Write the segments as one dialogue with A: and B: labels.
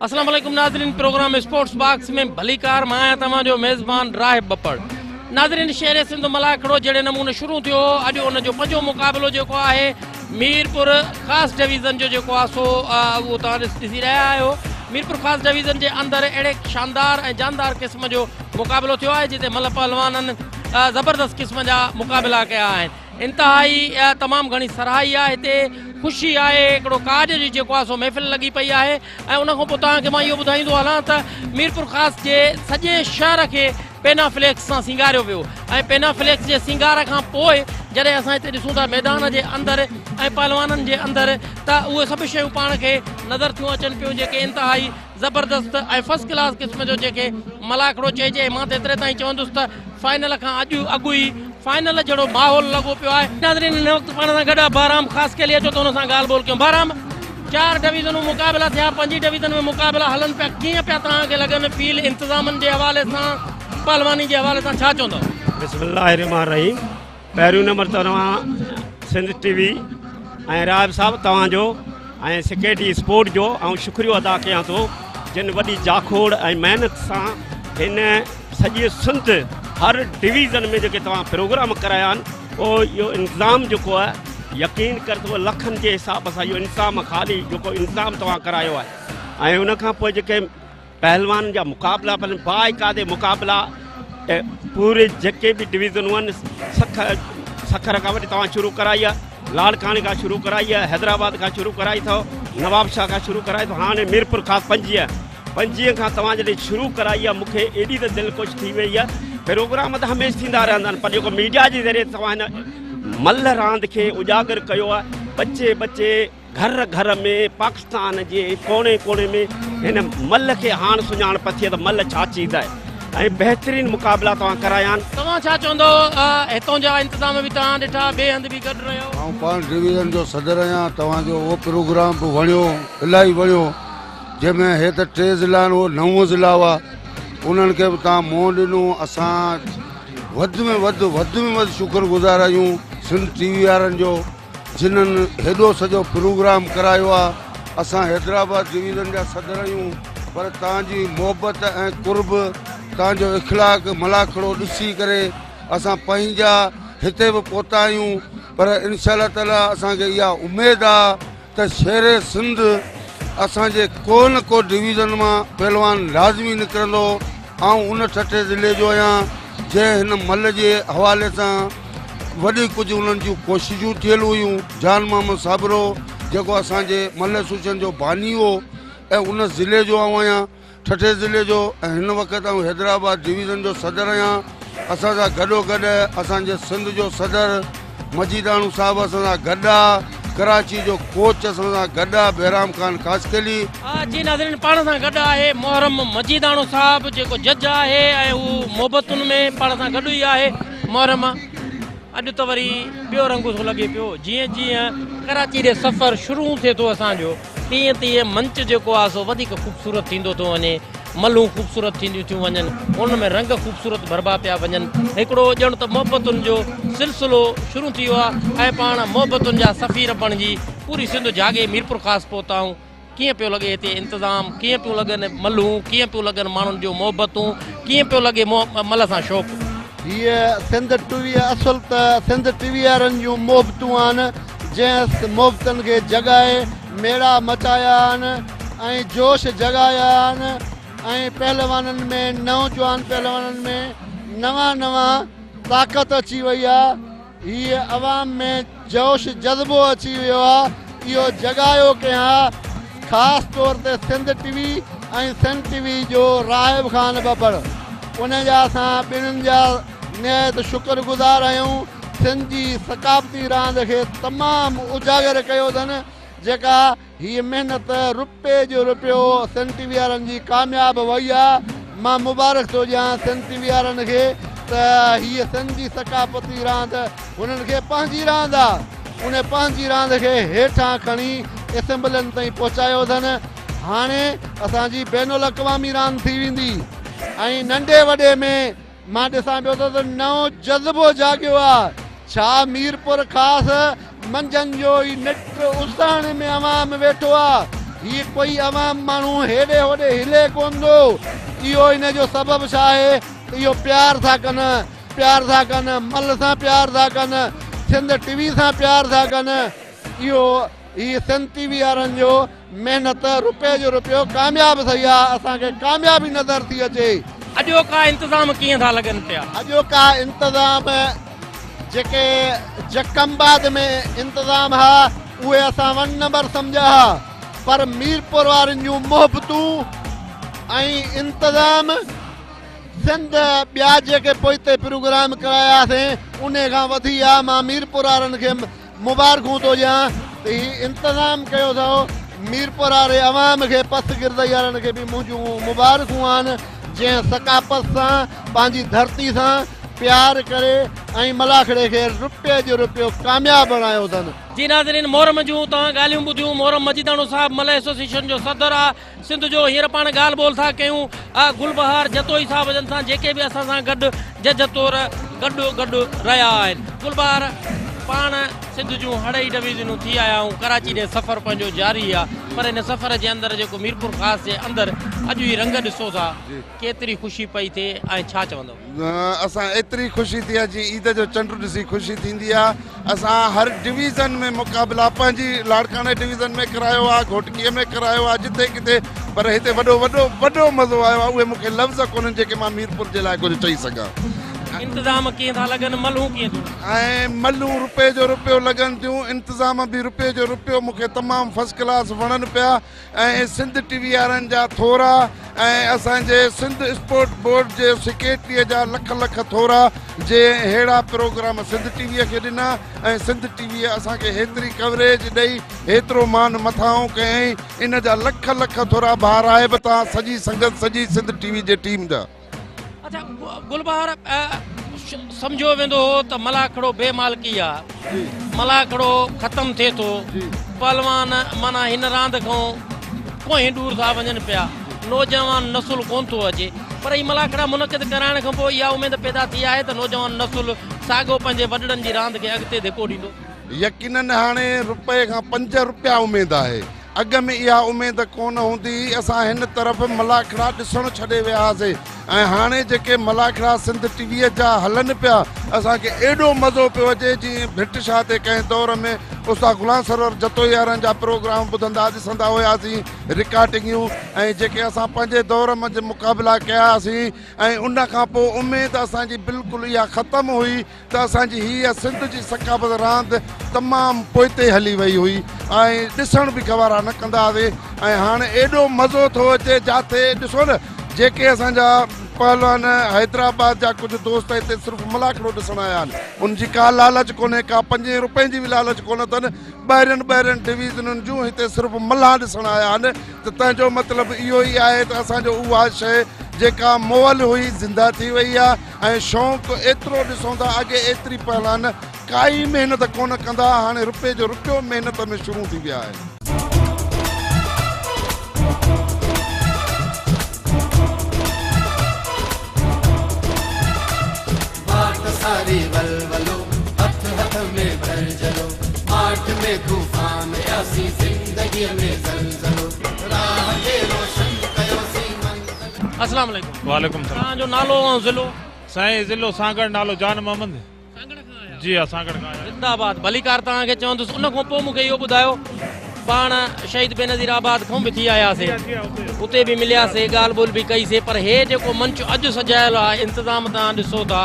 A: अस्सलाम वालेकुम नाज़रीन, प्रोग्राम स्पोर्ट्स बॉक्स में भलीकार मां आहियां तव्हांजो मेज़बान राहिब बपड़। नाज़रीन, शेर सिंध मलाखड़ो जहिड़े नमूने शुरू थियो, अॼु उनजो पंजो मुक़ाबिलो जेको आहे मीरपुर ख़ासि डिवीज़न जो जेको आहे सो उहो तव्हां ॾिसी रहिया आहियो। मीरपुर ख़ासि डिवीज़न जे अंदरि अहिड़े शानदार ऐं जानदार क़िस्म जो मुक़ाबिलो थियो आहे जिते मल पहलवाननि ज़बरदस्त क़िस्म जा मुक़ाबिला कया आहिनि। इंतिहाई तमामु घणी सराही आहे, हिते ख़ुशी आहे, हिकिड़ो काज जी जेको आहे सो महफ़िल लॻी पई आहे। ऐं उनखां पोइ तव्हांखे मां इहो ॿुधाईंदो हलां त मीरपुर ख़ासि जे सॼे शहर खे पेनाफ्लेक्स सां सिंगारियो वियो ऐं पेनाफ्लेक्स जे सिंगार खां पोइ जॾहिं असां हिते ॾिसूं था मैदान जे अंदरि ऐं पहलवाननि जे अंदरि त उहे सभु शयूं पाण खे नज़र थियूं अचनि पियूं जेके इंतिहाई ज़बरदस्त ऐं फर्स्ट क्लास क़िस्म जो जेके मलाखड़ो चइजे। मां त एतिरे ताईं चवंदुसि त फाइनल खां अॻु ई फाइनल जहिड़ो माहौल लॻो पियो आहे। नाज़रीन, हिन वक़्तु पाण सां गॾु आहे बहराम ख़ासि के लिए अचो त हुन सां ॻाल्हि ॿोल कयूं। बहराम, 4 डिवीज़नूं मुक़ाबिला थिया, 5 डिवीज़न में मुक़ाबिला हलनि पिया, कीअं पिया तव्हांखे लॻनि फील इंतिज़ामनि जे हवाले सां, पहलवानी जे हवाले सां छा चवंदव?
B: बिस्मिल्लाहिर्रहमानिर्रहीम। पहिरियों नंबर तव्हां सिंध टीवी ऐं राहिब साहब तव्हांजो ऐं सेक्रेटरी स्पोर्ट जो ऐं शुक्रियो अदा कयां थो जिन वॾी जाखोड़ ऐं महिनत सां हिन सॼे सिंध हर डिवीज़न में जेके तव्हां प्रोग्राम कराया आहिनि उहो इहो इंतिज़ाम जेको आहे यकीन कर थो लखनि जे हिसाब सां इहो इंतिज़ाम खाली जेको इंतिज़ाम तव्हां करायो आहे। ऐं उनखां पोइ जेके पहलवान जा मुक़ाबिला बाइकादे मुक़ाबिला पूरे जेके बि डिवीज़नूं आहिनि सखर खां वठी तव्हां शुरू कराई आहे, लाड़काणे खां शुरू कराई आहे, हैदराबाद खां शुरू कराई अथव, नवाबशाह खां शुरू कराई अथव, हाणे मीरपुर ख़ासि 25 खां तव्हां जॾहिं शुरू कराई आहे मूंखे एॾी त दिलि ख़ुशि थी वई आहे। प्रोग्राम त हमेशह थींदा रहंदा आहिनि पर जेको मीडिया जे ज़रिए तव्हां हिन मल्ल रांदि खे उजागर कयो आहे। बचे घर घर में पाकिस्तान जे कोने कोने में हिन मल्ल खे हाणे सुञाणप थी त मल्ल छा चीज़ आहे ऐं बहितरीन मुक़ाबिला तव्हां कराया आहिनि।
A: तव्हां छा चवंदो, हितां जा इंतिज़ाम बि तव्हां ॾिठा, ॿिए हंधि बि गॾु रहियो?
C: ऐं पाण डिवीज़न जो सदर आहियां, तव्हांजो उहो प्रोग्राम बि वणियो, इलाही वणियो, जंहिंमें हे त 3 ज़िला आहिनि, उहो 9 ज़िला हुआ, उन्हनि खे बि तव्हां मोह ॾिनो। असां वधि में वधि शुक्रगुज़ार आहियूं सिंध टीवी वारनि जो जिन्हनि हेॾो सॼो प्रोग्राम करायो आहे। असां हैदराबाद डिवीज़न जा सदर आहियूं पर तव्हांजी मोहबत ऐं कुर्ब, तव्हांजो इख़लाक़ मलाखड़ो ॾिसी करे असां पंहिंजा हिते बि पहुता आहियूं। पर इंशाअल्लाह ताला असांखे इहा उमेदु आहे त शेर सिंध असांजे को न को डिवीज़न मां पहलवान लाज़मी निकिरंदो। ऐं उन 6 ज़िले जो आहियां जंहिं हिन मल जे हवाले सां वॾी कुझु उन्हनि जूं कोशिशूं थियल हुयूं। जान मोहम्मद साबरो जेको असांजे मल एसोसिएशन जो बानी हो ऐं उन ज़िले जो आहियां, 6 ज़िले जो, ऐं हिन वक़्तु आऊं हैदराबाद डिवीज़न जो सदर आहियां। असां सां गॾोगॾु असांजे सिंध जो सदर मजीदाणू साहिबु असां सां गॾु आहे, कराची जो कोच असां सां गॾु आहे बहराम ख़ान ख़ासकेली।
A: जी नाज़रीन, पाण सां गॾु आहे मोहरम मजीदाणो साहिबु जेको जज आहे ऐं हू मोहबतुनि में पाण सां गॾु ई आहे। मोहरम, अॼु त वरी ॿियो रंग थो लॻे पियो, जीअं जीअं कराची ॾे सफ़र शुरू थिए थो असांजो तीअं मंच जेको आहे सो वधीक ख़ूबसूरत थींदो थो वञे, मलूं ख़ूबसूरत थींदियूं थियूं वञनि, उन में रंग ख़ूबसूरत भरबा पिया वञनि। हिकिड़ो ॼण त मोहबतुनि जो सिलसिलो शुरू थी वियो आहे ऐं पाण मोहबतुनि जा सफ़ीर बणिजी पूरी सिंध जागे मीरपुर ख़ासि पहुताऊं। कीअं पियो लॻे हिते इंतिज़ाम, कीअं पियो लॻनि मलूं, कीअं पियो लॻनि माण्हुनि जूं मोहबतूं, कीअं पियो लॻे मल सां शौक़ु?
D: हीअ सिंध टीवी असुल त सिंध टीवी वारनि जूं मोहबतूं आहिनि जंहिं मोहबतनि खे जॻाए मेड़ा मचाया आहिनि ऐं जोश जॻाया आहिनि ऐं पहलवाननि में नौजवान पहलवाननि में नवां ताक़त अची वई आहे। हीअ अवाम में जोश जज़्बो अची वियो आहे, इहो जॻायो कंहिं ख़ासि तौर ते सिंध टीवी ऐं सिंध टीवी जो राहिब ख़ान बपड़, उन जा असां ॿिन्हिनि जा निहायत शुक्रगुज़ार आहियूं। सिंध जी सक़ाफ़ती रांदि खे तमामु उजागर कयो अथनि, जेका हीअ महिनत रुपए जो रुपयो सिंध टीवी वारनि जी कामयाब वई आहे। मां मुबारक थो ॾियां सिंध टीवी वारनि खे त हीअ सिंध जी सक़ाफ़ती रांदि हुननि खे पंहिंजी रांदि आहे, उन पंहिंजी रांदि खे हेठां खणी एसेंबलियुनि ताईं पहुचायो अथनि। हाणे असांजी बैनुल अक़वामी रांदि थी वेंदी ऐं नंढे वॾे में मां ॾिसां पियो त नओं जज़्बो जाॻियो आहे। छा मीरपुर ख़ासि मंझंदि जो ई निट उसाणे में अवाम वेठो आहे ही कोई अवाम माण्हू हेॾे होॾे हिले कोन थो। इहो इन जो सबबु छा आहे? इहो प्यार था कनि, मल सां प्यार था कनि, सिंध टीवी सां प्यार था कनि। ही सिंध टीवी वारनि जो महिनत रुपए जो रुपयो कामयाबु थी आहे, असांखे कामयाबी नज़र थी अचे।
A: अॼोका इंतज़ाम कीअं था लॻनि पिया?
D: अॼोका इंतज़ाम जेके जकमबाद में इंतज़ाम हा उहे असां 1 नंबर सम्झा हा, पर मीरपुर वारनि जूं मोहबतूं ऐं इंतज़ाम सिंध ॿिया जेके पोइते प्रोग्राम करायासीं उन खां वधी आहे। मां मीरपुर वारनि खे मुबारकूं थो ॾियां त हीउ इंतज़ाम कयो अथव। मीरपुर वारे अवाम खे पसगिरदई वारनि खे बि मुंहिंजूं मुबारकूं आहिनि, जंहिं सकाफ़त सां पंहिंजी धरती सां प्यार करे ऐं मलाखड़े खे रुपये जो रुपयो कामयाबु बणायो अथनि।
A: जी नाज़रीन, मोहरम जूं तव्हां ॻाल्हियूं ॿुधियूं। मोहरम मजीदाणो साहिबु मलय एसोसिएशन जो सदर आहे सिंध जो। हींअर पाण ॻाल्हि ॿोल था कयूं गुलबहार जतोई साहिब जन सां, जेके बि असां सां गॾु जज तौर गॾु रहिया आहिनि। गुलबहार, पाण सिंध जूं अढ़ाई डिवीज़नूं थी आया आहियूं, कराची ॾे सफ़र पंहिंजो जारी आहे, पर हिन सफ़र जे अंदरि जेको मीरपुर ख़ासि जे अंदरि अॼु ई रंग ॾिसो था, केतिरी ख़ुशी पई थिए ऐं छा चवंदव?
E: असां एतिरी ख़ुशी थी आहे जी ईद जो चंड ॾिसी ख़ुशी थींदी आहे। असां हर डिवीज़न में मुक़ाबिला पंहिंजी लाड़काने डिवीज़न में करायो आहे, घोटकीअ में करायो आहे, जिते किथे, पर हिते वॾो मज़ो आयो आहे। उहे मूंखे लफ़्ज़ कोन्हनि जेके मां मीरपुर जे लाइ कुझु चई सघां।
A: इंतज़ाम कीअं था लॻनि, मलूं कीअं थियूं?
E: ऐं मलूं रुपए जो रुपयो लॻनि थियूं, इंतज़ाम बि रुपए जो रुपयो मूंखे तमामु फर्स्ट क्लास वणनि पिया। ऐं सिंध टीवी वारनि जा थोरा ऐं असांजे सिंध स्पोर्ट बोर्ड जे सेक्रेटरीअ जा लख थोरा जे अहिड़ा प्रोग्राम सिंध टीवीअ खे ॾिना ऐं सिंध टीवीअ असांखे हेतिरी कवरेज ॾेई हेतिरो मान मथां कयईं। इन जा लख थोरा भार आहे बि तव्हां सॼी संगत, सॼी सिंध टीवी जे टीम जा।
A: अच्छा गुलबहार, सम्झो वेंदो हो त मलाखड़ो बेमालकी आहे, मलाखड़ो ख़तमु थिए थो, पहलवान माना हिन रांदि खां पोइ दूर था वञनि पिया, नौजवान नसुल कोन थो अचे, पर ही मलाखड़ा मुनक़िद कराइण खां पोइ इहा उमेद पैदा थी आहे त नौजवान नसुल साॻियो पंहिंजे वॾड़नि जी रांदि खे अॻिते धिको ॾींदो।
E: यकीनन हाणे रुपए खां 5 रुपया उमेद आहे। अॻ में इहा उमेद कोन हूंदी। असां हिन तरफ़ मलाखड़ा ॾिसणु छॾे वियासीं ऐं हाणे जेके मलाखड़ा सिंध टीवीअ जा हलनि पिया, असांखे एॾो मज़ो पियो अचे जीअं भिट शाह ते कंहिं दौर में उस्ताद गुलाम सरवर जतोई वारनि जा प्रोग्राम ॿुधंदा ॾिसंदा हुआसीं, रिकॉर्डिंगियूं ऐं जेके असां पंहिंजे दौर में मुक़ाबिला कयासीं। ऐं उन खां पोइ उमेद असांजी बिल्कुलु इहा ख़तमु हुई त असांजी हीअ सिंध जी सकाफ़त रांदि तमामु पोइते हली वई हुई ऐं ॾिसण बि गवारा न कंदा हुआसीं। ऐं हाणे एॾो मज़ो थो अचे जिते ॾिसो न, जेके असांजा पहलवान हैदराबाद जा कुझु दोस्त हिते सिर्फ़ु मलाखड़ो ॾिसण आया आहिनि, उनजी का लालच कोन्हे, का 5 रुपए जी बि लालच कोन अथनि। ॿाहिरियुनि डिवीज़नुनि जूं हिते सिर्फ़ु मल्हा ॾिसण आया आहिनि। त तंहिंजो मतिलबु इहो ई आहे त असांजो उहा शइ जेका मोअल हुई ज़िंदा थी वई आहे ऐं शौक़ु एतिरो ॾिसूं था। अॻे एतिरी पहलवान काई महिनत कोन कंदा, हाणे रुपए जो रुपयो महिनत में शुरू थी विया आहिनि।
F: सारी वलवलो हथ हथ में भर जलो, माठ में तूफान आसी, जिंदगी में ज़लज़लो, राह के रोशन कयो सी मंज़िल।
A: अस्सलाम वालेकुम।
G: वालेकुम सलाम।
A: तव्हांजो नालो ऐं ज़िलो?
G: साईं ज़िलो सागड़, नालो जान मोहम्मद।
A: सांगड़ खां आया?
G: जी हाँ, सागड़ खां आया।
A: जिंदाबाद। भलीकार तव्हांखे चवंदुसि। उन खां पोइ मूंखे इहो ॿुधायो, पाण शहीद बेनज़ीर आबाद खां बि थी आयासीं, उते बि मिलियासीं, ॻाल्हि ॿोल बि कईसीं, पर हे जेको मंच अॼु सजायल आहे, इंतज़ाम तव्हां ॾिसो था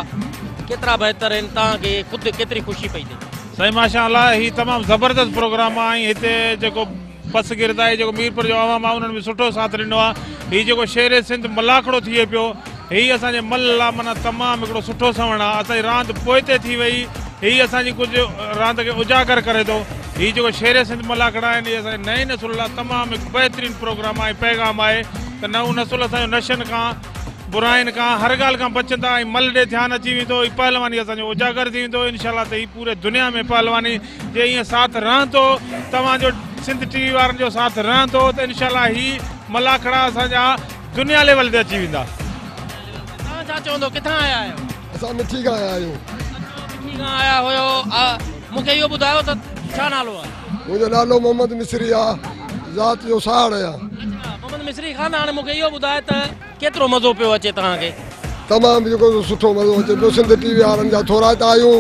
A: केतिरा बहितर आहिनि, तव्हांखे ख़ुदि केतिरी ख़ुशी पई थिए?
G: साईं माशाअल्लाह, ही तमामु ज़बरदस्त प्रोग्राम आहे। हिते जेको पसगिरद आहे, जेको मीरपुर जो आवाम आहे, उन्हनि बि सुठो साथ ॾिनो आहे। हीउ जेको शेर सिंध मलाखड़ो थिए पियो, हीउ असांजे मल लाइ माना तमामु हिकिड़ो सुठो सवण आहे। असांजी रांदि पोइते थी वई, हीउ असांजी कुझु रांदि खे उजागर करे थो। हीउ जेको शेर सिंध मलाखड़ा आहिनि, हीउ असांजे नई नसुल लाइ तमामु हिकु बहितरीनु प्रोग्राम आहे, पैगाम आहे त नओं नसुल असांजो नशनि खां, बुराइनि खां, हर ॻाल्हि खां बचंदा ऐं मल ॾे ध्यानु अची वेंदो। हीउ पहलवानी असांजो उजागर थी वेंदो। इनशाला त हीउ पूरे दुनिया में पहलवानी जे ईअं साथ रहंदो, तव्हांजो सिंध टीवी वारनि जो साथ रहंदो, त इनशाला हीउ मलाखड़ा असांजा दुनिया लेवल ते अची वेंदा।
A: तव्हां छा चवंदो, किथां आया आहियो?
H: असां मिठी खां आया आहियूं।
A: मिठी खां आया हुयो। मूंखे इहो ॿुधायो त छा नालो आहे?
H: मुंहिंजो नालो मोहम्मद मिस्री आहे। ज़ात जो साड़ आहे।
A: मोहम्मद मिस्री खान हाणे मूंखे इहो ॿुधाए त केतिरो मज़ो पियो अचे तव्हांखे?
H: तमामु जेको सुठो मज़ो अचे पियो। सिंध टीवी वारनि जा थोरा त आहियूं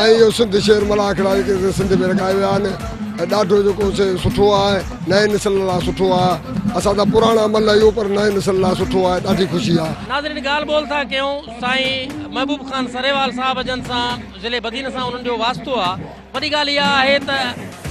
H: ऐं इहो सिंध शेर मलाखड़ा जेके सिंध में रखाए विया आहिनि ऐं ॾाढो जेको सुठो आहे। नए नस्ल लाइ सुठो आहे। असां त पुराणा मल आहियूं पर नए नस्ल लाइ सुठो आहे। ॾाढी ख़ुशी आहे।
A: नाज़रीन ॻाल्हि ॿोल था कयूं साईं महबूब खान सरेवाल साहब जन सां ज़िले बदीन सां उन्हनि जो वास्तो आहे। वॾी ॻाल्हि इहा आहे त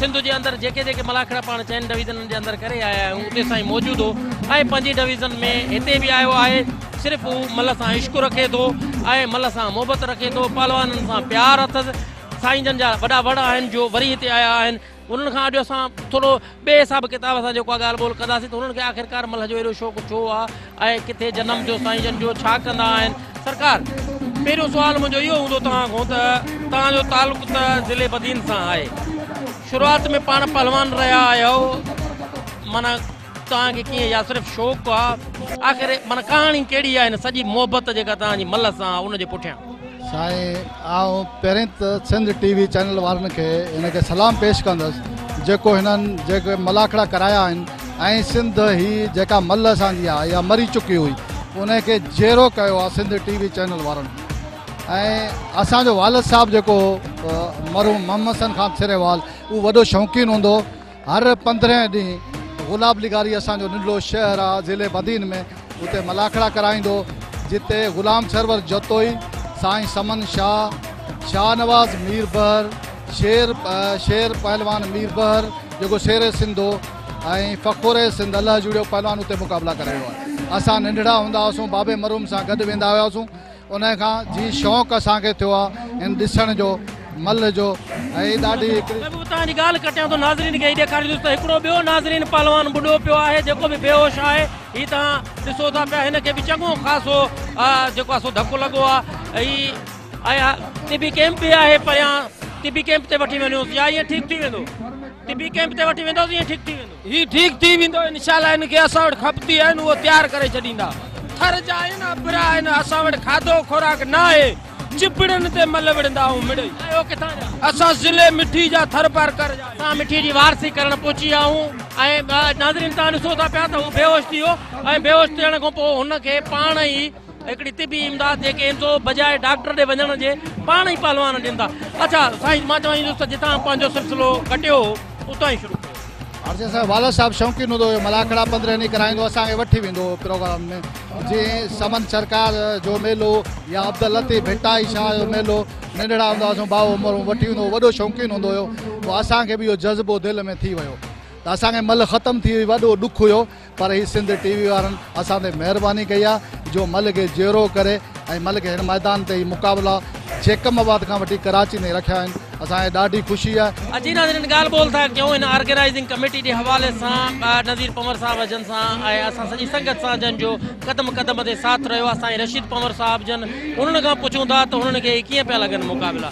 A: सिंध जे अंदरि जेके जेके मलाखड़ा पाण चइनि डिवीज़ननि जे अंदरि करे आया आहियूं उते साईं मौजूदु हो ऐं पंहिंजी डिवीज़न में हिते बि आयो आहे। सिर्फ़ु हू मल सां इश्क रखे थो ऐं मल सां मोहबत रखे थो। पहलवाननि सां प्यारु अथसि। साईं जन जा वॾा वॾा आहिनि जो वरी हिते आया आहिनि। उन्हनि खां अॼु असां थोरो ॿिए हिसाब किताब सां जेको आहे ॻाल्हि ॿोल कंदासीं त उन्हनि खे आख़िरकार मल जो एॾो शौक़ु छो आहे ऐं किथे जनम जो साईं जन जो छा कंदा आहिनि। सरकार पहिरियों सुवालु मुंहिंजो इहो हूंदो तव्हां खां त तव्हांजो तालुक़ु त ज़िले बदीन सां आहे। शुरूआति में पाण पहलवान रहिया आहियो माना तव्हांखे कीअं या सिर्फ़ु शौक़ु आहे? आख़िर माना कहाणी कहिड़ी आहे हिन सॼी मोहबत जेका तव्हांजी मल सां उनजे पुठियां?
I: साईं आउं पहिरीं त सिंध टीवी चैनल वारनि खे हिनखे सलाम पेश कंदुसि जेको हिननि जेके मलाखड़ा कराया आहिनि ऐं सिंध ही जेका मल असांजी आहे या मरी चुकी हुई उनखे जहिड़ो कयो आहे सिंध टीवी चैनल वारनि। ऐं असांजो वालिद साहिबु जेको मरहूम मोहम्मद हसन खान सिरेवाल उहो वॾो शौक़ीन हूंदो। हर 15 ॾींहं गुलाब लिगारी असांजो नंढो शहर आहे ज़िले बदीन में उते मलाखड़ा कराईंदो जिते ग़ुलाम सरवर जतोई साईं समन शाह शाहनवाज़ मीर बहर शेर पहलवान मीर बहर जेको शेर सिंध हो ऐं फ़खुर सिंध अलाह जुड़ियो पहलवान उते मुक़ाबला करायो आहे। असां नंढड़ा हूंदा हुआसीं बाबे मरूम सां गॾु वेंदा हुआसीं। उन खां जी शौक़ु असांखे थियो आहे इन ॾिसण जो मल जो ऐं ॾाढी
A: तव्हांजी ॻाल्हि कटियां थो नाज़रीन खे ॾेखारींदुसि त हिकिड़ो ॿियो नाज़रीन पहलवान ॿुढो पियो आहे जेको बि बेहोश आहे। हीअ तव्हां ॾिसो था पिया हिनखे बि चङो ख़ासो जेको आहे सो धकु लॻो आहे। ऐं तिबी कैंप बि आहे परियां। तिबी कैंप ते वठी वञोसि या ईअं ठीकु थी वेंदो? तिबी कैंप ते वठी वेंदोसि ईअं ठीकु थी वेंदो?
J: हीअ ठीकु थी वेंदो इनशाला। हिनखे असां वटि खपती आहिनि उहो तयारु करे छॾींदा। थर जा आहिनि अबरा आहिनि असां वटि खाधो खुराक न आहे। चिपड़नि ते मल विढ़ंदा आहियूं मिड़ई।
A: किथां जा?
J: असां ज़िले मिठी जा थर पार कर जा।
A: असां मिठी जी वारसी करणु पहुची विया आहियूं ऐं नाज़रीन तव्हां ॾिसो था पिया त हू बेहोश थी वियो ऐं बेहोश थियण खां पोइ हुनखे पाण ई हिकिड़ी तिबी इमदाद जेके ईंदो बजाए डॉक्टर ॾे वञण जे पाण ई पहलवान ॾींदा। अच्छा साईं मां चवाईंदुसि त जितां पंहिंजो सिलसिलो कटियो उतां ई शुरू कयो।
I: अर्ज़ु साहिबु वालिद साहिबु शौक़ीन हूंदो हुयो। मलाखड़ा 15 ॾींहं कराईंदो असांखे वठी वेंदो हो प्रोग्राम में जीअं समन सरकार जो मेलो या अब्दुल लतीफ़ भिटाई शाह जो मेलो। नंढड़ा हूंदा हुआसीं भाउ उमिरि वठी वेंदो वॾो शौक़ीन हूंदो हुयो। पोइ असांखे बि इहो जज़्बो दिलि में थी वियो त असांखे मल ख़तमु थी वई। वॾो ॾुखु हुयो पर हीअ सिंध टीवी वारनि असां ते महिरबानी कई आहे जो मल खे जहिड़ो करे ऐं मल खे हिन मैदान ते ई मुक़ाबला शेखमाबाद खां वठी कराची में रखिया आहिनि। असांखे ॾाढी ख़ुशी आहे।
A: अजी नाज़रीन ॻाल्हि ॿोल था कयूं हिन ऑर्गेनाइज़िंग कमेटी जे हवाले सां नज़ीर पंवर साहब जन सां ऐं असां सॼी संगत सां जन जो क़दम क़दम ते साथ रहियो आहे। साईं रशीद पंवर साहब जन उन्हनि खां पुछूं था त उन्हनि खे कीअं पिया लॻनि मुक़ाबिला?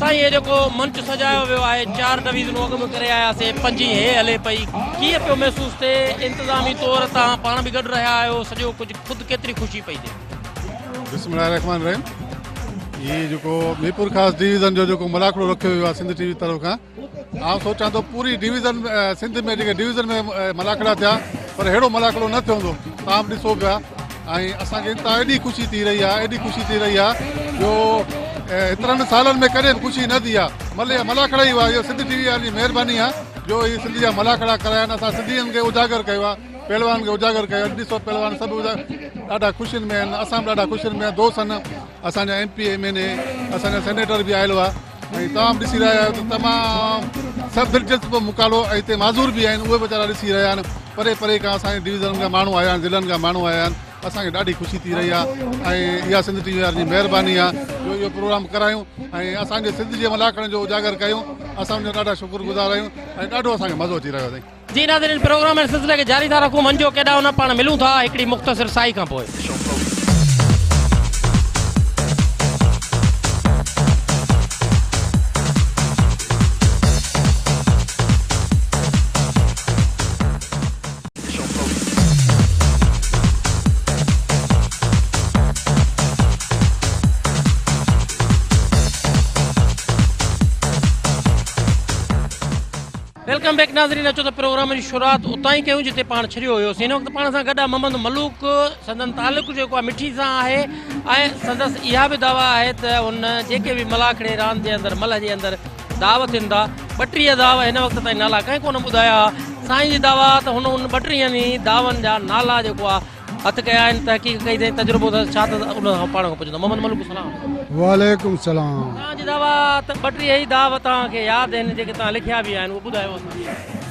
A: साईं ये जेको मंच सजायो वियो आहे 4 डिवीज़नूं अॻु में करे आयासीं 5 हे हले पई कीअं पियो महसूसु थिए? इंतिज़ामी तौर तव्हां पाण बि गॾु रहिया आहियो सॼो कुझु ख़ुदि केतिरी ख़ुशी पई थिए?
K: बिस्मिल्लाहिर्रहमानिर्रहीम। ये जेको मीरपुर ख़ासि डिवीज़न जो जेको मलाखड़ो रखियो वियो आहे सिंध टीवी तरफ़ खां आउं सोचां थो पूरी डिवीज़न सिंध में जेके डिवीज़न में मलाखड़ा थिया पर अहिड़ो मलाखड़ो न थियो हूंदो। तव्हां बि ॾिसो पिया ऐं असांखे इंता एॾी ख़ुशी थी रही आहे जो एतिरनि सालनि में कॾहिं ख़ुशी न थी आहे। मलाखड़ा ई हुआ। इहो सिंध टीवी वारी महिरबानी आहे जो हीअ सिंध जा मलाखड़ा कराया आहिनि। असां सिंधियुनि खे उजागर कयो आहे पहलवान खे उजागर कयो। ॾिसो पहलवान सभु ॾाढा ख़ुशियुनि में आहिनि। असां बि ॾाढा ख़ुशियुनि में दोस्त आहिनि। असांजा MP MLA असांजा सेनेटर बि आयल हुआ ऐं तव्हां बि ॾिसी रहिया आहियो त तमामु सभु दिलचस्प मुक़ाबिलो ऐं हिते माज़ूर बि आहिनि उहे वीचारा ॾिसी रहिया आहिनि। परे परे खां असांजे डिवीज़न खां माण्हू आया आहिनि ज़िलनि खां माण्हू आया आहिनि। असांखे ॾाढी ख़ुशी थी रही आहे ऐं इहा सिंध टीवी वारनि जी महिरबानी आहे जो इहो प्रोग्राम करायूं ऐं असांजे सिंध जे मलाखड़नि जो उजागर कयूं। असां उनजो ॾाढा शुक्रगुज़ार आहियूं ऐं ॾाढो असांखे मज़ो अची रहियो आहे।
A: जी नाज़रीन प्रोग्राम ऐं सिलसिले खे जारी था रखूं। मंझो केॾा हुन पाण मिलूं था हिकिड़ी मुख़्तसिर साई खां पोइ। वेलकम बैक नाज़रीन। अचो त प्रोग्राम जी शुरूआत उतां ई कयूं जिते पाण छॾियो हुयोसीं। हिन वक़्तु पाण सां गॾु आहे मोहम्मद मलूक। संदन तालुक़ु जेको आहे मिठी सां आहे ऐं संदसि इहा बि दावा आहे त हुन जेके बि मलाखड़े रांदि जे अंदरि मल जे अंदरि दाव थियनि था 32 दाव हिन वक़्त ताईं नाला कंहिं कोन ॿुधाया। साईं जी दावा त हुन 32 दावनि जा नाला जेको आहे हथ कया आहिनि, तहक़ीक़ कई अथई, तजुर्बो त छा त उन खां पाण खां पुछंदो। मोहम्मद मलूक सलाम।
H: वालेकुम सलाम।
A: तव्हांजी दावा त 32 ई दाव तव्हांखे यादि आहिनि जेके तव्हां लिखिया बि आहिनि, उहो ॿुधायो।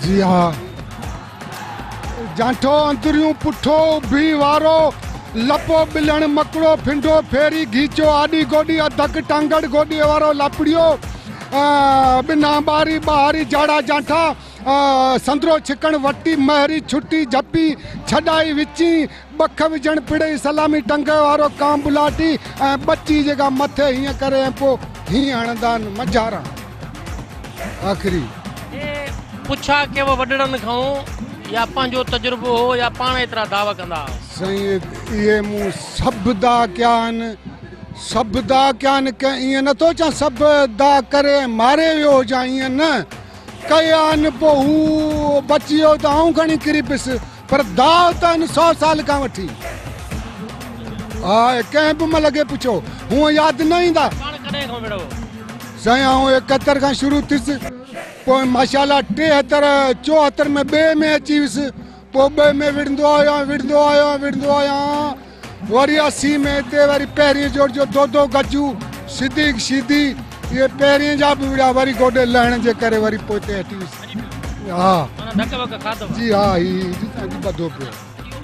H: जी हाँ, जांठो अंतरियूं पुठो भी वारो लपो बिलण मकड़ो फिंडो फेरी घीचो आडी गोडी अधक टांगड़ गोडी वारो लापड़ियो बिना बारी बहारी जाड़ा जांठा संदरो छिकण वटी महरी छुट्टी झपी छडाई विची बख विझण पिड़ई सलामी टंग वारो काम बुलाटी बच्ची जेका मथे हीअं करे पोइ हीअं हणंदा आहिनि मझारा। आख़िरी
A: पुछा के वो वडड़न खां या पंहिंजो तजुर्बो हो या पाण एतिरा दावा कंदा?
H: साईं इहे मूं सभु दा कया आहिनि, सभु दा कया आहिनि। ईअं नथो चवां सभु दा करे मारे वियो हुजां, ईअं न कया आहिनि। पोइ हू बची वियो त आऊं खणी किरी पियुसि, पर दाव त आहिनि 100 साल खां वठी। हा, कंहिं बि महिल खे पुछो हूअं यादि न ईंदा। साईं आऊं 71 खां शुरू थियुसि, पोइ माशाल्लाह 73 74 में ॿिए में अची वियुसि, पोइ ॿिए में विढ़ंदो आहियां वरी 80 में हिते वरी पहिरीं जोड़ जो दो गजू सीधी इहे पहिरीं जा बि विड़ा वरी गोॾे लहण जे करे वरी पोइ हिते अची वियुसि। हा जी हा, ही ॿधो पियो।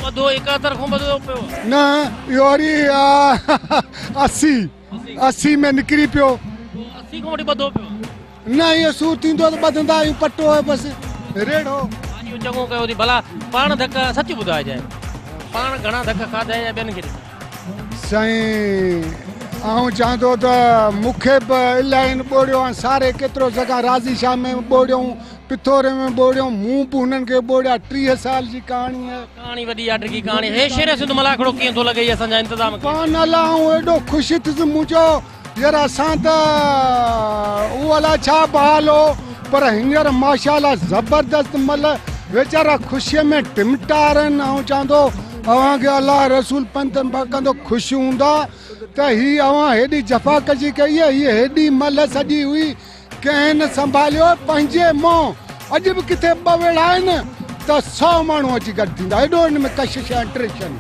A: 71 खां ॿधो पियो
H: न, इहो वरी 80 में निकिरी पियो।
A: 80 खां वठी ॿधो पियो
H: न, इहो सूर थींदो त ॿधंदा आहियूं, पटो आहे बसि रेड़ो।
A: चङो कयो थी भला। पाण धक सच ॿुधाइजाए, पाण घणा धक खाधा या ॿियनि खे?
H: साईं आऊं चवंदो त मूंखे बि इलाही ॿोड़ियो आहे, सारे केतिरो सघां। राज़ी शाह में ॿोड़ियूं, पिथोरे में ॿोड़ियूं, मूं बि हुननि खे ॿोड़िया। 30 साल जी कहाणी आहे।
A: कहाणी वॾी आहे, ॾिघी कहाणी। हे शेर सिंध मलाखड़ो कीअं थो लॻे असांजा इंतज़ाम?
H: पाण अला आऊं एॾो ख़ुशि थियुसि, मुंहिंजो यार असां त उहो अला छा बहाल हो, पर हींअर माशाल्लाह ज़बरदस्त मल वीचारा ख़ुशीअ में टिमटारनि। ऐं चवंदो अव्हांखे अलाह रसूल पंथ कंदो ख़ुशि हूंदा त ही अव्हां हेॾी जफ़ाकशी कई आहे। हीअ हेॾी मल सॼी हुई, कंहिं न संभालियो पंहिंजे मुंहुं। अॼु बि किथे ॿ वेड़ा आहिनि त 100 माण्हू अची गॾु थींदा। एॾो हिन में कशिश ऐं टेंशन।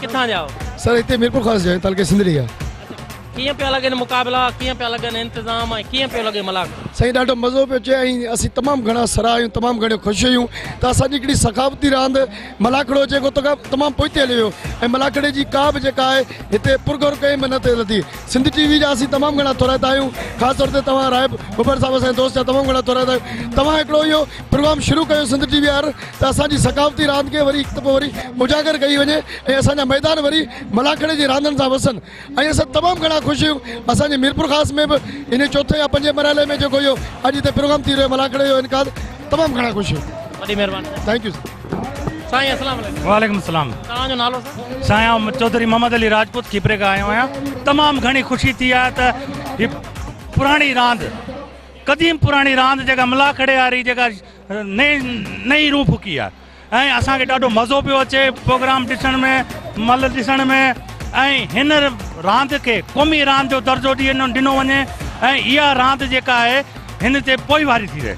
A: किथां जा?
L: सर हिते मीरपुर ख़ासि जो तालुके सिंधड़ी आहे।
A: कीअं पिया लॻनि मुक़ाबिला, कीअं पिया लॻनि इंतज़ाम, ऐं कीअं पियो लॻे मलाखड़ो?
L: साईं ॾाढो मज़ो पियो अचे ऐं असीं तमामु घणा सराहियूं, तमामु घणियूं ख़ुशि आहियूं त असांजी हिकिड़ी सखावती रांदि मलाखड़ो जेको तमामु पोइते हली वियो। ऐं मलाखड़े जी का बि जेका आहे हिते पुरगोर कई बि न थिए नथी। सिंध टीवी जा असीं तमामु घणा तौराइता आहियूं, ख़ासि तौर ते तव्हां राय बब्बर साहिब असांजे दोस्त जा तमामु घणा तौराइता आहियूं। तव्हां हिकिड़ो इहो प्रोग्राम शुरू कयो सिंध टीवी वार त असांजी सखावती रांदि खे वरी हिकु दफ़ो वरी उजागर कई वञे ऐं असांजा मैदान वरी मलाखड़े जी रांदियुनि सां वसनि। ऐं असां तमामु घणा ख़ुशि आहियूं। असांजे मीरपुर ख़ासि में बि इन 4थे या 5 मरहले में जेको इहो अॼु हिते प्रोग्राम थी रहियो मलाखड़े जो इनकार, तमामु घणा ख़ुशि आहियूं।
A: वॾी महिरबानी।
L: थैंक यू
A: साईं। अस्सलाम वालेकुम।
M: वालेकुम सलाम।
A: तव्हांजो नालो?
M: साईं चौधरी मोहम्मद अली राजपूत खीपरे खां आयो आहियां। तमामु घणी ख़ुशी थी आहे त हीअ पुराणी रांदि, क़दीम पुराणी रांदि जेका मलाखड़े वारी जेका नई रूह फुकी आहे ऐं असांखे ॾाढो मज़ो पियो अचे प्रोग्राम ॾिसण में, मल ॾिसण में। ऐं हिन रांदि खे क़ौमी रांदि जो दर्जो ॾिनो वञे ऐं इहा रांदि जेका आहे हिन ते पोइवारी थी रहे।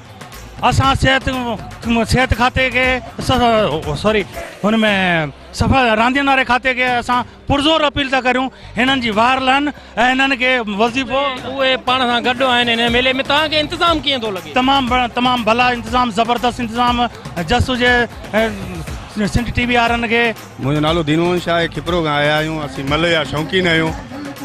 M: असां सिहत खाते खे हुन में सफ़ा रांदियुनि वारे खाते खे असां पुरज़ोर अपील था करियूं हिननि जी वार लहनि ऐं हिननि खे वज़ीफ़ो
A: उहे पाण सां गॾु आहिनि हिन मेले में। तव्हांखे इंतज़ाम कीअं थो लॻे?
M: तमामु भला इंतज़ाम, ज़बरदस्त इंतज़ाम। जस हुजे सिंध टीवी वारनि खे।
N: मुंहिंजो नालो दीनवंश आहे, खिपरो खां आया आहियूं। असीं मल जा शौक़ीन आहियूं।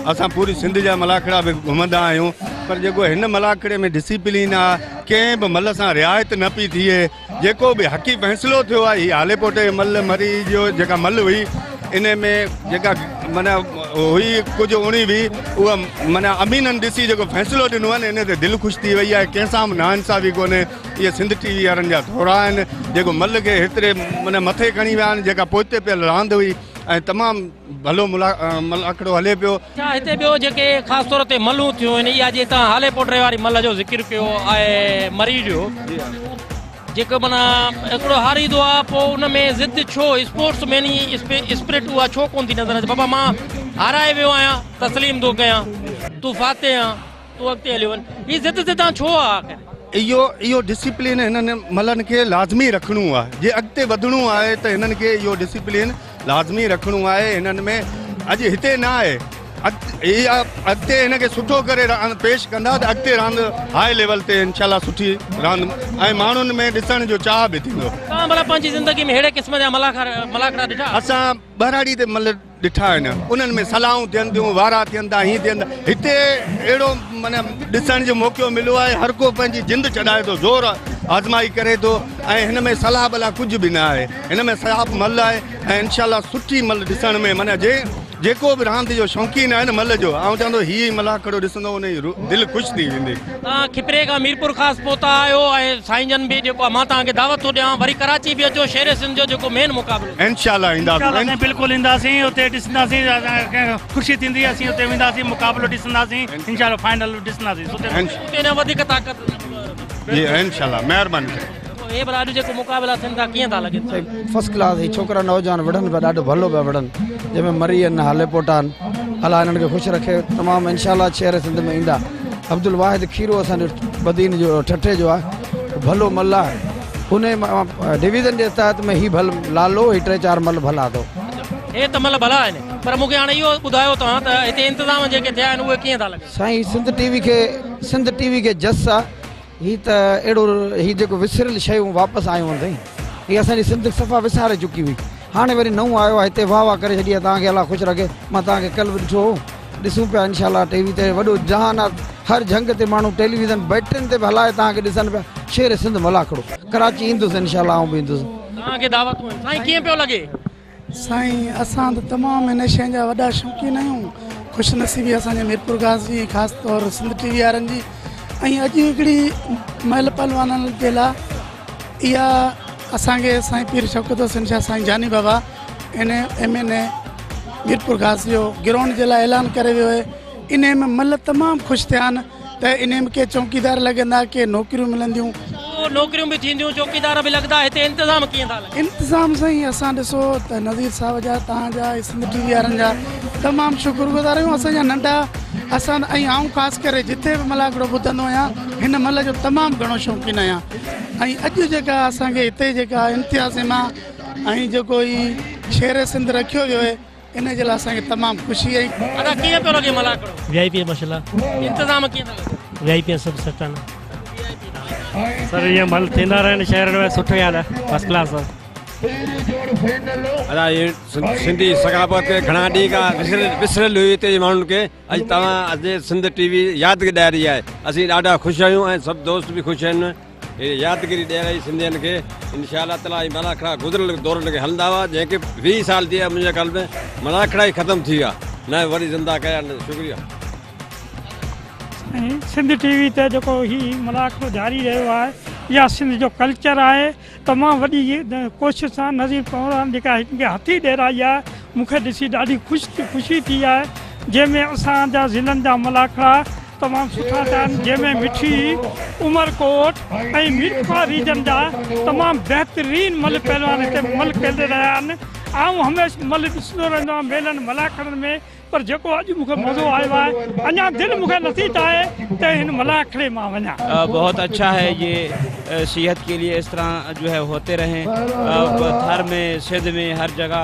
N: असां पूरी सिंध जा मलाखड़ा बि घुमंदा आहियूं, पर जेको हिन मलाखड़े में डिसिप्लिन आहे, कंहिं बि मल सां रिआयत न पई थिए। जेको बि हक़ी फ़ैसिलो थियो आहे, हीअ आलेपोटे मल मरी जो जेका मल हुई, इन में जेका माना हुई कुझु उणी हुई, उहा माना अमीननि ॾिसी जेको फ़ैसिलो ॾिनो आहे न, इन ते दिलि ख़ुशि थी वई आहे। कंहिंसां बि नाइंसाफ़ी कोन्हे। इहे सिंध टीवी वारनि जा थोरा आहिनि जेको मल खे हेतिरे माना मथे खणी विया आहिनि। जेका पोइते पियल रांदि हुई ऐं तमामु भलो मलाखड़ो हले पियो।
A: छा हिते ॿियो जेके ख़ासि तौर ते मलूं थियूं आहिनि, इहा जीअं तव्हां हाले पोटे वारी मल जो ज़िक्र कयो आहे मरी जो, जेको माना हिकिड़ो हारींदो आहे पोइ उन में ज़िद छो स्पोर्ट्स मैन स्पिरिट उहा छो कोन थी नज़र अचे बाबा मां हाराए वियो आहियां तस्लीम थो कयां तूं फाते आं तूं अॻिते हलियो वञ हीअ ज़िद ज़िदां छो आहे
N: इहो डिसिप्लिन हिननि मलनि खे लाज़मी रखिणो आहे जे अॻिते वधिणो आहे त हिननि खे इहो डिसिप्लिन लाज़मी रखिणो आहे हिननि में अॼु हिते न आहे अॻिते हिनखे सुठो करे पेश कंदा त अॻिते रांदि हाई लेवल ते इंशाल्लाह सुठी रांदि ऐं माण्हुनि में ॾिसण जो चाह बि थींदो।
A: तव्हां भला पंहिंजी ज़िंदगी में अहिड़े क़िस्म जा मलाखड़ा ॾिठा?
N: असां ॿराड़ी ते ॾिठा आहिनि उन्हनि में सलाहूं थियनि थियूं वारा थियनि था हीअं थियनि था हिते अहिड़ो माना ॾिसण जो मौक़ो मिलियो आहे हर को पंहिंजी जिंद चढ़ाए थो ज़ोर आज़माई करे थो ऐं हिन में सलाह भला कुझु बि न आहे हिन में साफ़ मल आहे ऐं इनशाला सुठी मल ॾिसण में माना जेको बि रांदि जो शौक़ीन आहे न मल जो ऐं चवंदो हीअ मलाखड़ो ॾिसंदो उनजी दिलि ख़ुशि थी वेंदी।
A: तव्हां खिपरे खां मीरपुर ख़ासि पहुता आहियो ऐं साईं जन बि जेको आहे मां तव्हांखे दावत थो ॾियां वरी कराची बि अचो शेर सिंध जो जेको मेन मुक़ाबिलो
N: इंशाल्लाह ईंदासीं
M: बिल्कुलु ईंदासीं उते ॾिसंदासीं ख़ुशी थींदी असीं उते वेंदासीं मुक़ाबिलो ॾिसंदासीं इंशाल्लाह फाइनल ॾिसंदासीं वधीक ताक़त
N: जी इंशाल्लाह महिरबानी
A: हे भला अॼु जेको मुक़ाबिला थियनि था कीअं था लॻे?
L: फर्स्ट क्लास ही छोकिरा नौजवान वढ़नि पिया ॾाढो भलो पिया वढ़नि जंहिंमें मरी आहिनि हाले पोटा आहिनि अलाह हिननि खे ख़ुशि रखे तमामु इंशाल्लाह शेर सिंध में ईंदा। अब्दुल वाहिद खीरो असांजो बदीन जो ठठे जो आहे भलो मल आहे हुन डिवीज़न जे तहत में ही भल लालो ही 3-4 मल भला अथव
A: हे त मल भला आहिनि पर मूंखे हाणे इहो ॿुधायो तव्हां त हिते इंतज़ाम जेके थिया आहिनि उहे कीअं था लॻनि?
L: साईं सिंध टीवी खे जस आहे ही त अहिड़ो ही जेको विसरियल शयूं वापसि आयूं अथई हीअ असांजी सिंध सफ़ा विसारे चुकी हुई हाणे वरी नओं आयो आहे हिते वाह वाह करे छॾी आहे तव्हांखे अलाह ख़ुशि रखे मां तव्हांखे कल्ह बि ॾिठो ॾिसूं पिया इनशाला टीवी ते वॾो जहान आहे हर जंग ते माण्हू टेलीविज़न बैटरियुनि ते बि हलाए तव्हांखे ॾिसनि पिया शेर सिंध मलाखड़ो कराची ईंदुसि इनशाला आऊं बि ईंदुसि।
A: तव्हांखे दावत साईं कीअं पियो लॻे?
O: साईं असां त तमामु हिन शइ जा वॾा शौक़ीन आहियूं ख़ुशनसीबी असांजे मीरपुर ख़ासि जी ख़ासि तौरु सिंध टीवी वारनि जी ऐं अॼु हिकिड़ी महिल पहलवाननि जे लाइ इहा असांखे साईं पीर शौकत हुसैन शाह साईं जानी बाबा MNA मीरपुर ख़ासि जो ग्राउंड जे लाइ ऐलान करे वियो आहे इन में मल तमामु ख़ुशि थिया आहिनि त इन में के चौकीदार लॻंदा के नौकरियूं मिलंदियूं
A: नौकरियूं बि थींदियूं चौकीदार बि लॻंदा हिते इंतज़ाम कीअं था लॻनि?
O: इंतज़ाम साईं असां ॾिसो त नज़ीर साहिब जा तव्हांजा सिंध टीवी वारनि जा तमामु शुक्रगुज़ार आहियूं असांजा नंढा असां ऐं आऊं ख़ासि करे जिते बि मलाखड़ो ॿुधंदो आहियां हिन मल जो तमामु घणो शौक़ीन आहियां ऐं अॼु जेका असांखे हिते जेका इम्तियाज़ मां ऐं जेको ही शेर सिंध रखियो वियो आहे इन जे लाइ असांखे तमामु ख़ुशी आई।
A: दादा कीअं पियो लॻे मलाखड़ो?
P: VIP मसला
A: इंतज़ाम कीअं था लॻनि?
P: VIP सभु सुठा आहिनि सर ईअं मल थींदा रहनि शहर में सुठो ई आहे फर्स्ट क्लास
Q: अदा ये सिंधी सकाफ़त घणा ॾींहं खां विसरियल हुई हिते जे माण्हुनि खे अॼु तव्हां अॼु सिंध टीवी यादगिरी ॾियारी आहे असीं ॾाढा ख़ुशि आहियूं ऐं सभु दोस्त बि ख़ुशि आहिनि यादगिरी ॾियारी सिंधियुनि खे इंशाअल्लाह ताला ई मलाखड़ा गुज़िरियल दौरनि खे हलंदा हुआ जंहिंखे 20 साल थी विया मुंहिंजे ख़्याल में मलाखड़ा ई ख़तमु थी विया न वरी ज़िंदा कया शुक्रिया।
R: सिंध टीवी ते जेको ही मलाखड़ो जारी रहियो आहे इहा सिंध जो कल्चर आहे तमामु वॾी कोशिशि सां नज़ीर पहलवान जेका हिनखे हथी ॾेराई आहे मूंखे ॾिसी ॾाढी ख़ुशी थी आहे जंहिंमें असांजा ज़िलनि जा मलाखड़ा तमामु सुठा थिया आहिनि जंहिंमें मिठी उमरकोट ऐं मीरपुर रीजन जा तमामु बहितरीनु मल पहलवान हिते मल खेॾे रहिया आहिनि आऊं हमेशह मल ॾिसंदो रहंदो आहियां मेलनि मलाखड़नि में पर जेको अॼु मूंखे मज़ो आयो आहे अञा दिलि मूंखे नथी चाहे त हिन मलाखड़े मां वञा।
S: बहुत अच्छा है ये सेहत के लिए इस तरह जो है होते रहें थर में सिंध में हर जगह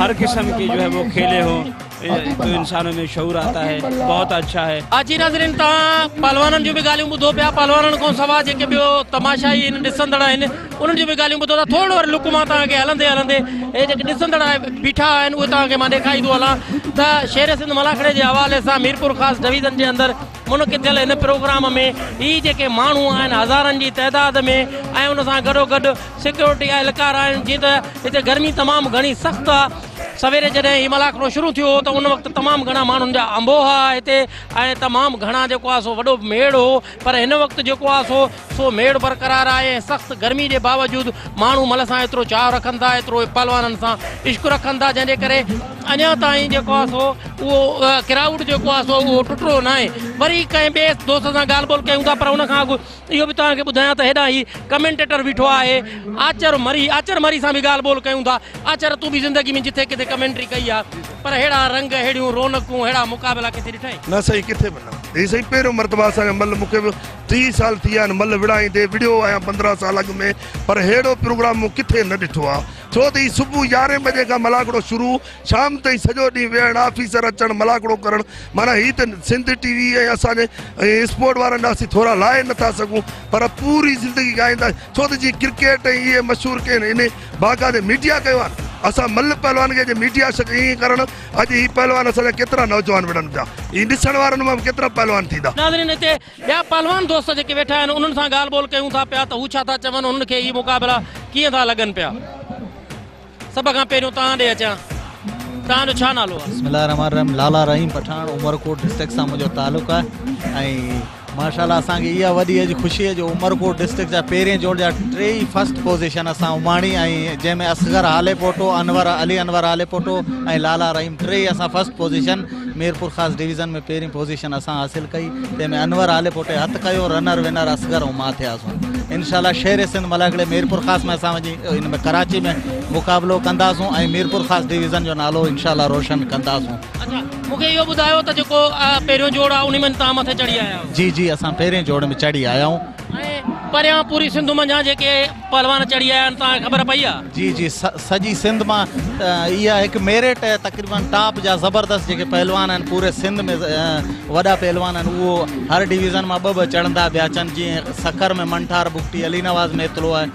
S: हर किस्म की जो है वो खेले हों तो इंसानों में शऊर आता है बहुत अच्छा है।
A: आजी नाज़रीन तव्हां पहलवाननि जूं बि ॻाल्हियूं ॿुधो पिया पहलवाननि खां सवाइ जेके ॿियो तमाशाई ॾिसंदड़ आहिनि उन्हनि जूं बि ॻाल्हियूं ॿुधो था थोरो वरी लुक मां तव्हांखे हलंदे हे जेके ॾिसंदड़ बीठा आहिनि उहे तव्हांखे मां ॾेखारींदो हलां त शेर सिंध मलाखड़े जे हवाले सां मीरपुर ख़ासि डिवीज़न जे अंदरि मुनक़िद थियल हिन प्रोग्राम में ही जेके माण्हू आहिनि हज़ारनि जी तइदाद में ऐं उन सां गॾोगॾु सिक्योरिटी एहलकार आहिनि जीअं त हिते गर्मी तमामु घणी सख़्तु आहे सवेरे जॾहिं ही मलाखड़ो शुरू थियो त उन वक़्तु तमामु घणा माण्हुनि जा अंबोहा हिते ऐं तमामु घणा जेको आहे सो वॾो मेड़ हो पर हिन वक़्तु जेको आहे सो मेड़ बरक़रार आहे ऐं सख़्तु गर्मी जे बावजूदि माण्हू मल सां एतिरो चाह रखनि था एतिरो पहलवाननि सां इश्क रखनि था जंहिंजे करे अञा ताईं जेको आहे सो उहो क्राउड जेको आहे सो उहो टुटरो न आहे। वरी कंहिं ॿिए दोस्त सां ॻाल्हि ॿोल कयूं था, पर उन खां अॻु इहो बि तव्हांखे ॿुधायां त हेॾां ही कमेंटेटर बीठो आहे आचर मरी सां बि ॻाल्हि ॿोल कयूं था। आचर तूं बि ज़िंदगी में जिथे किथे कमेंट्री कई आहे, पर अहिड़ा रंग अहिड़ियूं रौनकूं अहिड़ा मुक़ाबिला किथे ॾिठा आहिनि?
E: न साईं, किथे बि न। ही साईं पहिरियों मरतबा असांखे मतिलबु मूंखे बि 30 साल थी विया आहिनि मतिलबु विड़ाईंदे विडियो आहियां 15 साल अॻु में, पर अहिड़ो प्रोग्राम मूं किथे न ॾिठो आहे। छो त ही सुबुह 11 बजे खां मलाखड़ो शुरू, शाम ताईं सॼो ॾींहुं वेहणु, ऑफिसर अचणु, मलाखड़ो करणु, माना ही त सिंध टीवी ऐं असांजे स्पोर्ट वारनि असीं थोरा लाहे नथा सघूं, पर पूरी ज़िंदगी ॻाईंदा। छो त जीअं क्रिकेट ऐं इहे मशहूरु कनि इन बाक़ाइदे मीडिया कयो आहे। असां मल्ल पहलवान खे जे मीडिया ईअं करणु, अॼु ही पहलवान असांजा केतिरा नौजवान विढ़नि पिया, ही ॾिसण वारनि मां केतिरा पहलवान थींदा।
A: नाज़रीन, हिते ॿिया पहलवान दोस्त जेके वेठा आहिनि उन्हनि सां ॻाल्हि ॿोल कयूं था पिया त हू छा था चवनि, उन्हनि खे ही मुक़ाबिला कीअं था लॻनि पिया। सभ खां पहिरियों तव्हां ॾे अचां, तव्हांजो छा नालो आहे?
T: बिस्मिल्लाहिर्रहमानिर्रहीम। लाला रहीम पठान, उमरकोट डिस्ट्रिक्ट सां मुंहिंजो तालुक़ु आहे ऐं माशाल्लाह असांखे इहा वॾी अॼु ख़ुशी आहे जो उमरकोट डिस्ट्रिक्ट जा पहिरें जोड़ जा 3 फर्स्ट पोज़ीशन असां उमाणी, ऐं जंहिंमें असगर हाले पोटो, अली अनवर हाले पोटो ऐं लाला रहीम 3 असां फर्स्ट पोज़ीशन मीरपुर ख़ासि डिवीज़न में पहिरीं पोज़ीशन असां हासिलु कई। तंहिंमें अनवर हाले पोटे हथु कयो, रनर विनर असगर ऐं मां थियासीं। इंशाल्लाह शेर सिंध मलाखड़े मीरपुर ख़ासि में असां वञी इन में कराची में मुक़ाबिलो कंदासूं ऐं मीरपुर ख़ासि डिवीज़न जो नालो इंशाल्लाह रोशन कंदासूं।
A: अच्छा, मूंखे इहो ॿुधायो त जेको पहिरियों जोड़ आहे उन में तव्हां मथे चढ़ी आया आहियो?
T: जी जी, असां पहिरें जोड़ में चढ़ी आया आहियूं।
A: ऐं परियां पूरी सिंध मंझां जेके पहलवान चढ़ी आया आहिनि तव्हांखे ख़बर पई आहे?
T: जी जी, सॼी सिंध मां इहा हिकु मेरिट तक़रीबन टॉप जा ज़बरदस्त जेके पहलवान आहिनि पूरे सिंध में वॾा पहलवान आहिनि, उहो हर डिवीज़न मां ॿ चढ़ंदा पिया अचनि। जीअं सखर में मंठार बुक्टी अली नवाज़ मेतलो आहे,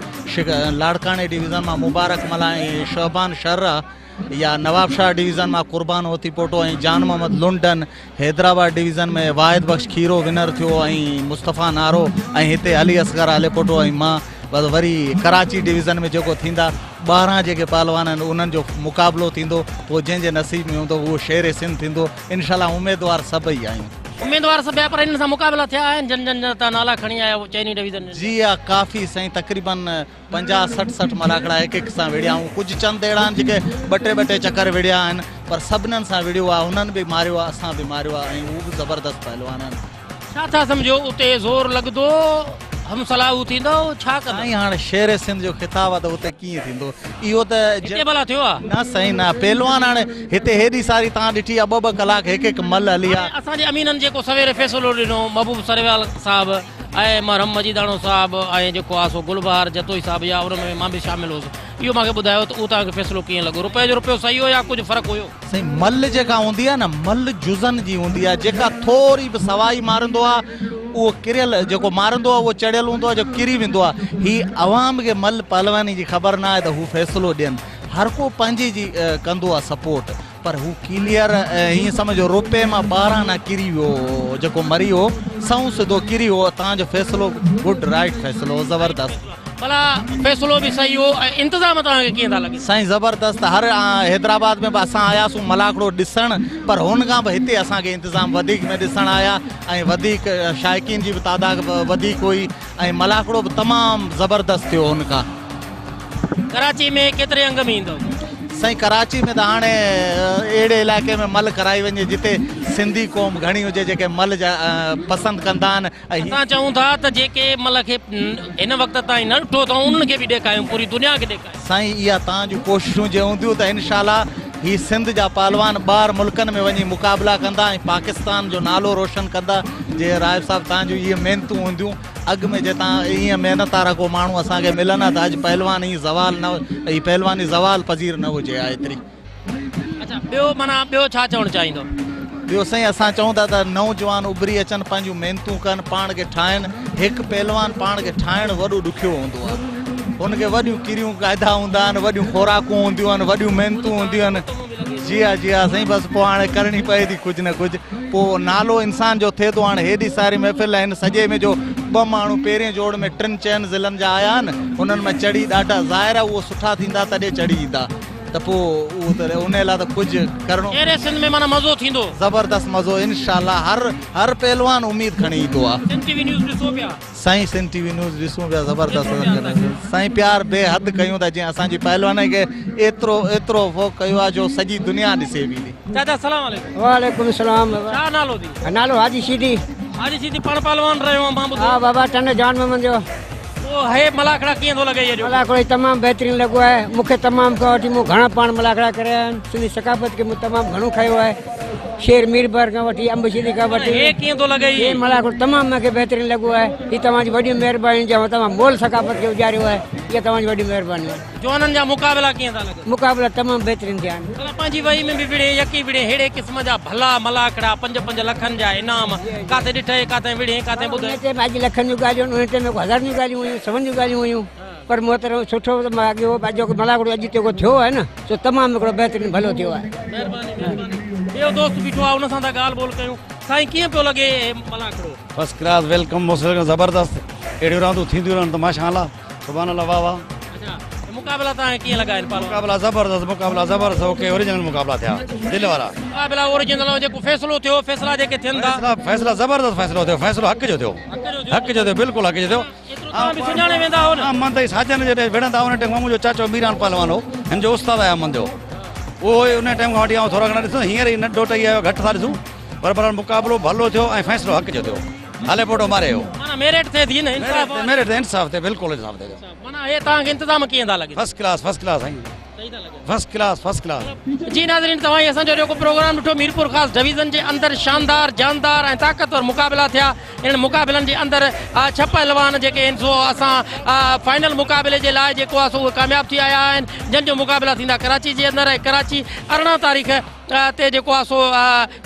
T: लाड़काणे डिवीज़न मां मुबारक मला ऐं शहबान शर्रा, या नवाबशाह डिवीज़न में कुर्बान होती पोटो ऐं जान मोहम्मद लुंडन, हैदराबाद डिवीज़न में वाहिद बख्श खीरो विनर थियो ऐं मुस्तफ़ा नारो, ऐं हिते अली असगर हाले पोटो ऐं मां। वरी कराची डिवीज़न में जेको थींदा 12 जेके पहलवान आहिनि उन्हनि जो मुक़ाबिलो थींदो, पोइ जंहिंजे नसीब में हूंदो उहो शेर सिंध थींदो। इंशाल्लाह उम्मीदवार सभई आहियूं।
A: उम्मीदवार सभु पर हिन सां मुक़ाबिला थिया आहिनि जन जन तव्हां नाला खणी आया चइनी डिवीज़न में?
T: जी हा, काफ़ी साईं, तक़रीबन 50-60 मलाखड़ा हिक सां विड़िया आहियूं। कुझु चंद अहिड़ा आहिनि जेके ॿ टे चकर विड़िया आहिनि, पर सभिनीनि सां विड़ियो आहे, उन्हनि बि मारियो आहे, असां बि मारियो आहे, ऐं उहे बि ज़बरदस्त पहलवान आहिनि।
A: छा था सम्झो उते ज़ोर लॻंदो, हम सलाहू थींदो, छा कंदा?
T: साईं हाणे शेर सिंध जो ख़िताब आहे त उते कीअं थींदो इहो त
A: भला थियो आहे?
T: न साईं न, पहलवान हाणे हिते हेॾी सारी तव्हां ॾिठी आहे, 2-2 कलाक हिकु मल हली आहे।
A: असांजे अमीननि जेको सवेरे फ़ैसिलो ॾिनो, महबूब सरवाल साहिबु ऐं मरहम मजीदाणो साहिबु ऐं जेको आहे सो गुलबहार जतोई साहिबु, या उन में मां बि शामिलु हुउसि, इहो मूंखे ॿुधायो त उहो तव्हांखे फ़ैसिलो कीअं लॻो? रुपए जो रुपयो सही हो या कुझु फ़र्क़ु हुयो?
T: साईं मल जेका हूंदी आहे न, मल जुज़न जी हूंदी आहे, जेका थोरी बि सवाई मारंदो आहे उहो किरियल जेको मारंदो आहे उहो चढ़ियल हूंदो आहे, जो किरी वेंदो आहे। ही अवाम खे मल पहलवानी जी ख़बर न आहे त हू फ़ैसिलो ॾियनि, हर को पंहिंजी जी कंदो आहे सपोर्ट, पर हू क्लियर हीअं सम्झो रुपए मां 12 न किरी वियो, जेको मरी हो सऊं सिधो किरी वियो। तव्हांजो फ़ैसिलो गुड राइट फ़ैसिलो हो, ज़बरदस्त।
A: भला फ़ैसिलो बि सही हो, ऐं इंतज़ाम तव्हांखे कीअं था लॻे?
T: साईं ज़बरदस्त। हर हैदराबाद में बि असां आयासीं मलाखड़ो ॾिसणु, पर हुन खां बि हिते असांखे इंतज़ाम वधीक में ॾिसणु आया, ऐं वधीक शाइक़ीन जी बि तादाद वधीक हुई, ऐं मलाखड़ो बि तमामु ज़बरदस्त थियो हुन खां।
A: कराची में केतिरे अंग में ईंदो?
T: साईं कराची में त हाणे अहिड़े इलाइक़े में मल कराई वञे जिते सिंधी क़ौम घणी हुजे, जेके मल जा पसंदि कंदा आहिनि।
A: असां चऊं था त जेके मल खे हिन वक़्त ताईं न ॾिठो अथऊं उन्हनि खे बि ॾेखारियूं, पूरी दुनिया खे ॾेखारियूं।
T: साईं इहा तव्हां जूं कोशिशूं जे हूंदियूं त इंशाल्लाह ही सिंध जा पहलवान ॿाहिरि मुल्कनि में वञी मुक़ाबिला कंदा ऐं पाकिस्तान जो नालो रोशन कंदा। जे राय साहिबु तव्हां जूं इहे महिनतूं हूंदियूं, अॻु में जे तव्हां ईअं महिनत वारा को माण्हू असांखे मिलनि हा त अॼु पहलवान ई ज़वाल न, हीअ पहलवानी ज़वाल पज़ीर न हुजे आहे एतिरी।
A: अच्छा, ॿियो छा चवणु चाहींदो?
T: ॿियो साईं असां चऊं था त नौजवान उभरी अचनि, पंहिंजूं महिनतूं कनि, पाण खे ठाहिनि। हिकु पहलवान पाण खे ठाहिणु वॾो ॾुखियो हूंदो आहे, हुनखे वॾियूं किरियूं क़ाइदा हूंदा आहिनि, वॾियूं खुराकूं हूंदियूं आहिनि, वॾियूं महिनतूं हूंदियूं आहिनि। जी हा जी हा साईं, बसि पोइ हाणे करणी पए थी कुझु न कुझु, पोइ नालो इंसान जो थिए थो। हाणे हेॾी सारी महफ़िल आहिनि, सॼे में जो 2 माण्हू पहिरें जोड़ में 3-4 ज़िलनि जा आया आहिनि, हुननि में चढ़ी ॾाढा ज़ाहिर आहे उहो सुठा थींदा तॾहिं चढ़ी ईंदा, त त पोइ उहो त उन लाइ त कुझु करिणो
A: शेर सिंध में माना मज़ो थींदो
T: ज़बरदस्त मज़ो इंशाल्लाह हर पहलवान उम्मीद खणी ईंदो आहे
A: सिंध टीवी न्यूज़ ॾिसो पिया
T: साईं सिंध टीवी न्यूज़ ॾिसूं पिया ज़बरदस्त साईं प्यार बेहद कयूं था जीअं असांजी पहलवान खे एतिरो फ़ोक कयो आहे जो सॼी दुनिया ॾिसे बि थी
A: चाचा सलाम अलैकुम
U: वालेकुम सलाम
A: छा नालो थी
U: नालो हाजी सीधी
A: पाण पहलवान रहियो आहे मां ॿुधो
U: हा बाबा टन जान में मुंहिंजो
A: वो है मलाखड़ा कीअं थो लॻे इहो
U: मलाखड़ो तमामु बहितरीनु लॻो आहे मूंखे तमामु खां वठी मूं घणा पाण मलाखड़ा करिया आहिनि सिंधी सकाफ़त खे मूं तमामु घणो खयो आहे शेर मीरबर खां वठी अंब शीदी खां वठी
A: हे कीअं थो लॻे
U: हे मलाखड़ो तमामु मूंखे बहितरीनु लॻो आहे हीअ तव्हांजी वॾी महिरबानी जंहिं तव्हां मोल सकाफ़त खे उजारियो आहे इहा तव्हांजी वॾी महिरबानी आहे
A: जवाननि जा मुक़ाबिला कीअं था लॻनि
U: मुक़ाबिला तमामु बहितरीनु थिया आहिनि
A: पंहिंजी वही में बि विड़े यकी विड़े अहिड़े क़िस्म जा भला मलाखड़ा 5-5 लखनि जा इनाम काथे ॾिठे काथे विड़े काथे ॿुधे
U: अॼु लखनि जूं ॻाल्हियूं उन टाइम में हज़ार जूं ॻाल्हियूं हुयूं 7 जूं ॻाल्हियूं हुयूं पर मोहतरम सुठो जेको मलाखड़ो अॼु जेको थियो आहे न सो तमामु हिकिड़ो बहितरीनु भलो थियो आहे
A: ॿियो दोस्त बीठो आहे उन सां था ॻाल्हि ॿोल कयूं साईं कीअं पियो लॻे मलाखड़ो
V: फर्स्ट क्लास वेलकम ज़बरदस्त अहिड़ियूं रांदियूं थींदियूं रहनि त माशाअल्लाह सुभान अल्लाह वाह वाह
A: मुक़ाबिला तव्हां कीअं लॻा आहिनि
V: मुक़ाबिला ज़बरदस्त ओके ओरिजिनल मुक़ाबिला थिया दिलि वारा
A: मुक़ाबिला ओरिजिनल जेको फ़ैसिलो थियो फ़ैसिला जेके थियनि था
V: फ़ैसिला ज़बरदस्त फ़ैसिलो थियो फ़ैसिलो हक़ जो थियो बिल्कुलु हक़ जो थियो
A: सुञाणे वेंदा हो न
V: मन त साजन जॾहिं विढ़ंदा उन टाइम मुंहिंजो चाचो मीरान पहलवान हो हिन जो उस्ताद आया मन जो उहो उन टाइम खां वठी आउं थोरा घणा ॾिसूं हींअर ई नंढो टही आयो घटि था ॾिसूं पर मुक़ाबिलो भलो थियो ऐं फ़ैसिलो हक़ जो थियो हले पोटो मारे हो
A: माना मेरिट थिए थी न
V: मेरिट इंसाफ़ थिए बिल्कुलु इंसाफ़ थिए
A: माना हे तव्हांखे इंतज़ाम कीअं था लॻे
V: फर्स्ट क्लास साईं फर्स्ट क्लास
A: जी नाज़रीन तव्हां असांजो जेको प्रोग्राम ॾिठो मीरपुर ख़ासि डिवीज़न जे अंदरि शानदार जानदार ऐं ताक़तवर मुक़ाबिला थिया इन मुक़ाबिलनि जे अंदरि 6 पहलवान जेके आहिनि सो असां फाइनल मुक़ाबिले जे लाइ जेको आहे सो उहे कामयाबु थी आया आहिनि जंहिंजो मुक़ाबिला थींदा कराची जे अंदरि ऐं कराची 18 तारीख़ ते जेको आहे सो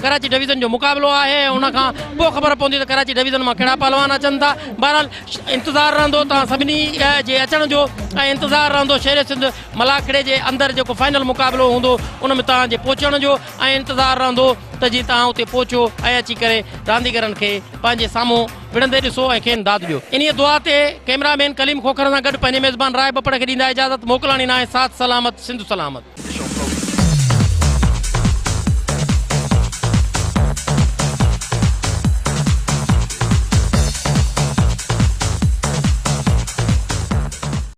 A: कराची डिवीज़न जो मुक़ाबिलो आहे उनखां पोइ ख़बर पवंदी त कराची डिवीज़न मां कहिड़ा पहलवान अचनि था बहरहाल इंतज़ारु रहंदो तव्हां सभिनी जे अचण जो ऐं इंतज़ारु रहंदो शेर सिंध मलाखड़े जे अंदरि जेको फाइनल मुक़ाबिलो हूंदो उन में तव्हांजे पहुचण जो ऐं इंतज़ारु रहंदो त जीअं तव्हां उते पहुचो ऐं अची करे रांदीगरनि खे पंहिंजे साम्हूं विढ़ंदे ॾिसो ऐं खेनि दाद ॾियो इन दुआ ते कैमरामैन कलीम खोखर सां गॾु पंहिंजे मेज़बान राय बपड़ खे ॾींदा इजाज़त मोकिलणी न आहे साथ सलामत सिंध सलामत।